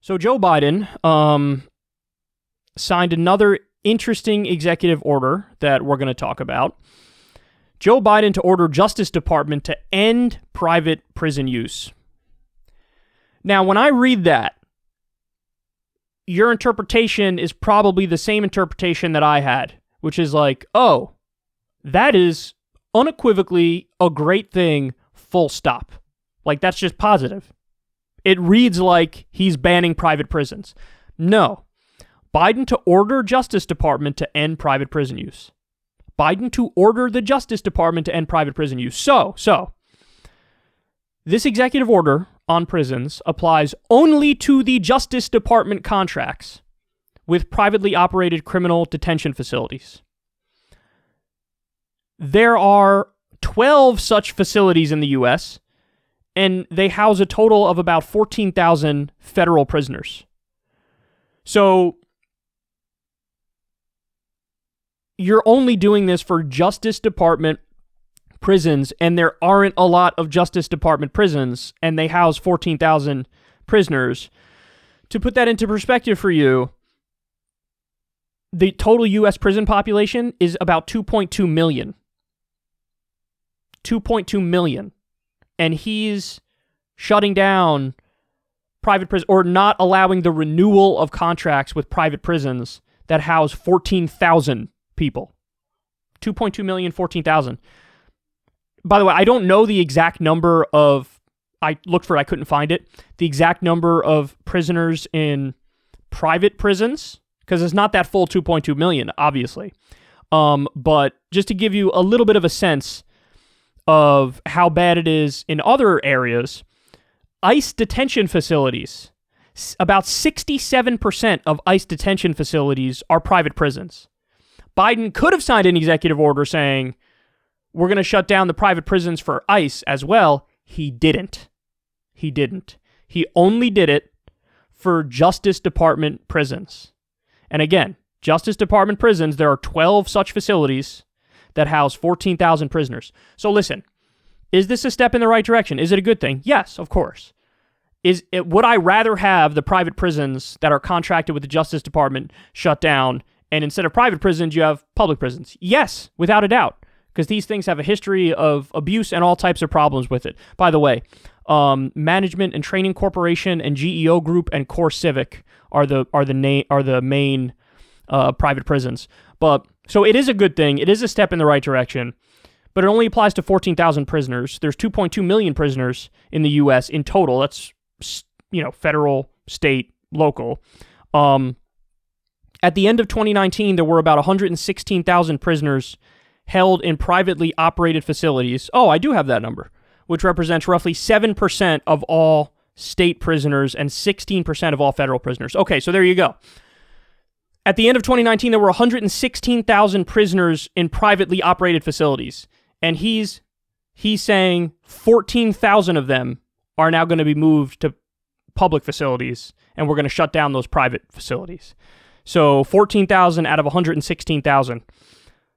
So Joe Biden signed another interesting executive order that we're going to talk about. Joe Biden to order Justice Department to end private prison use. Now, when I read that, your interpretation is probably the same interpretation that I had, which is like, oh, that is unequivocally a great thing, full stop. Like, that's just positive. It reads like he's banning private prisons. No. Biden to order Justice Department to end private prison use. Biden to order the Justice Department to end private prison use. So, this executive order on prisons applies only to the Justice Department contracts with privately operated criminal detention facilities. There are 12 such facilities in the U.S., and they house a total of about 14,000 federal prisoners. So, you're only doing this for Justice Department prisons, and there aren't a lot of Justice Department prisons, and they house 14,000 prisoners. To put that into perspective for you, the total U.S. prison population is about 2.2 million. 2.2 million. And he's shutting down private prisons, or not allowing the renewal of contracts with private prisons that house 14,000 people. 2.2 million, 14,000. By the way, I don't know the exact number of, I looked for it, I couldn't find it, the exact number of prisoners in private prisons, because it's not that full 2.2 million, obviously. But just to give you a little bit of a sense of how bad it is in other areas, ICE detention facilities, about 67% of ICE detention facilities are private prisons. Biden could have signed an executive order saying, we're going to shut down the private prisons for ICE as well. He didn't. He only did it for Justice Department prisons. And again, Justice Department prisons, there are 12 such facilities that house 14,000 prisoners. So listen, is this a step in the right direction? Is it a good thing? Yes, of course. Would I rather have the private prisons that are contracted with the Justice Department shut down, and instead of private prisons, you have public prisons? Yes, without a doubt, because these things have a history of abuse and all types of problems with it. By the way, Management and Training Corporation and GEO Group and Core Civic are the main private prisons. But so it is a good thing. It is a step in the right direction, but it only applies to 14,000 prisoners. There's 2.2 million prisoners in the U.S. in total. That's, federal, state, local. At the end of 2019, there were about 116,000 prisoners held in privately operated facilities. Oh, I do have that number, which represents roughly 7% of all state prisoners and 16% of all federal prisoners. Okay, so there you go. At the end of 2019, there were 116,000 prisoners in privately operated facilities, and he's saying 14,000 of them are now going to be moved to public facilities, and we're going to shut down those private facilities. So 14,000 out of 116,000.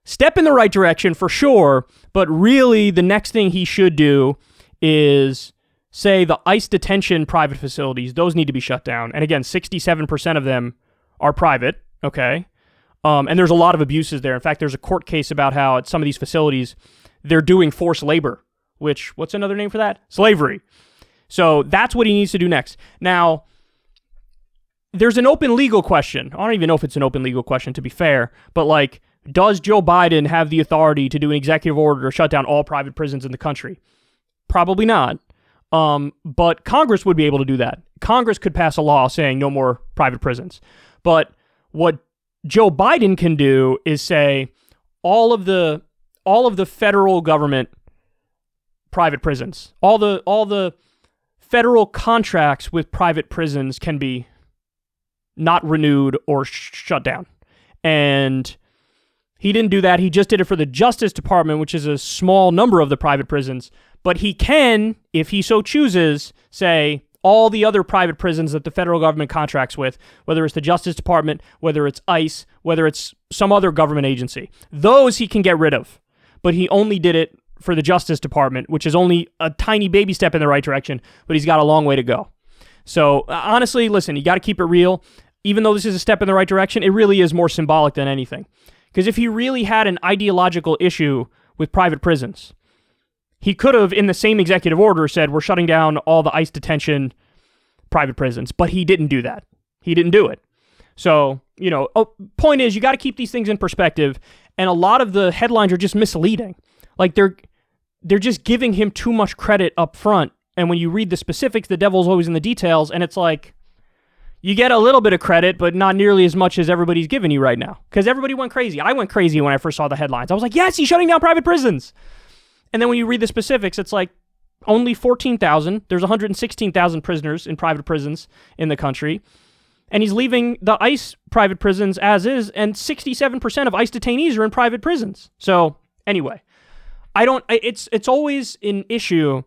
Step in the right direction for sure, but really the next thing he should do is say the ICE detention private facilities, those need to be shut down. And again, 67% of them are private, okay? And there's a lot of abuses there. In fact, there's a court case about how at some of these facilities, they're doing forced labor, which, what's another name for that? Slavery. So that's what he needs to do next. Now, there's an open legal question. I don't even know if it's an open legal question, to be fair, but like, does Joe Biden have the authority to do an executive order to shut down all private prisons in the country? Probably not. But Congress would be able to do that. Congress could pass a law saying no more private prisons. But what Joe Biden can do is say all of the federal government private prisons, all the federal contracts with private prisons can be not renewed or shut down. And he didn't do that. He just did it for the Justice Department, which is a small number of the private prisons. But he can, if he so chooses, say all the other private prisons that the federal government contracts with, whether it's the Justice Department, whether it's ICE, whether it's some other government agency, those he can get rid of. But he only did it for the Justice Department, which is only a tiny baby step in the right direction, but he's got a long way to go. So honestly, listen, you got to keep it real. Even though this is a step in the right direction, it really is more symbolic than anything. Because if he really had an ideological issue with private prisons, he could have, in the same executive order, said, we're shutting down all the ICE detention private prisons. But he didn't do that. He didn't do it. So, point is, you got to keep these things in perspective. And a lot of the headlines are just misleading. Like, they're just giving him too much credit up front. And when you read the specifics, the devil's always in the details. And it's like, you get a little bit of credit, but not nearly as much as everybody's giving you right now. Because everybody went crazy. I went crazy when I first saw the headlines. I was like, yes, he's shutting down private prisons. And then when you read the specifics, it's like only 14,000. There's 116,000 prisoners in private prisons in the country. And he's leaving the ICE private prisons as is, and 67% of ICE detainees are in private prisons. So anyway, it's always an issue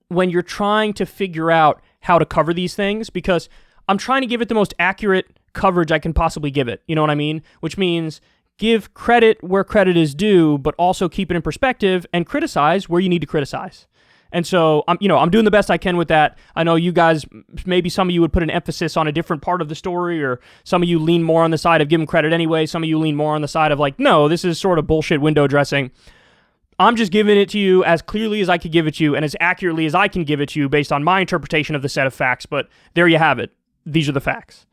when you're trying to figure out how to cover these things, because I'm trying to give it the most accurate coverage I can possibly give it. You know what I mean? Which means give credit where credit is due, but also keep it in perspective and criticize where you need to criticize. And so I'm doing the best I can with that. I know you guys, maybe some of you would put an emphasis on a different part of the story, or some of you lean more on the side of giving credit anyway. Some of you lean more on the side of like, no, this is sort of bullshit window dressing. I'm just giving it to you as clearly as I could give it to you and as accurately as I can give it to you based on my interpretation of the set of facts. But there you have it. These are the facts.